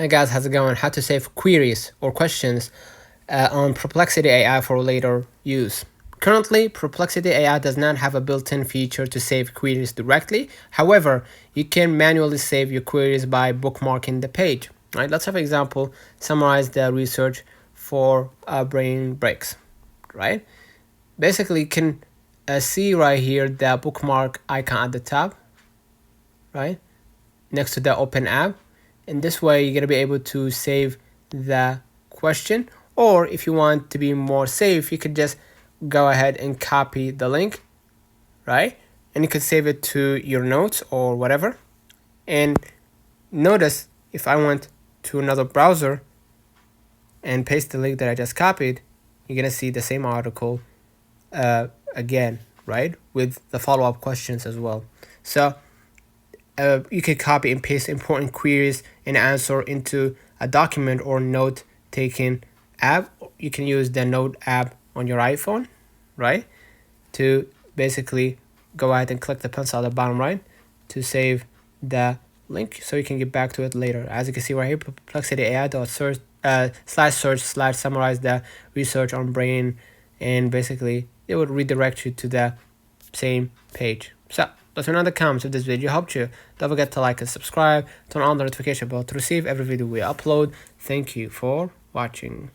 Hey guys, how's it going? How to save queries or questions on Perplexity AI for later use. Currently, Perplexity AI does not have a built-in feature to save queries directly. However, you can manually save your queries by bookmarking the page. Right? Let's have an example. Summarize the research for brain breaks. Right? Basically, you can see right here the bookmark icon at the top. Right? Next to the open app. And this way you're going to be able to save the question, or if you want to be more safe, you could just go ahead and copy the link, right? And you could save it to your notes or whatever. And notice if I went to another browser and paste the link that I just copied, you're going to see the same article again, right? With the follow-up questions as well. So you can copy and paste important queries and answer into a document or note-taking app. You can use the Note app on your iPhone, right? To basically go ahead and click the pencil at the bottom right to save the link so you can get back to it later. As you can see right here, Perplexity AI search / summarize the research on brain, and basically it would redirect you to the same page. So let me know in the comments if this video helped you. Don't forget to like and subscribe, turn on the notification bell to receive every video we upload. Thank you for watching.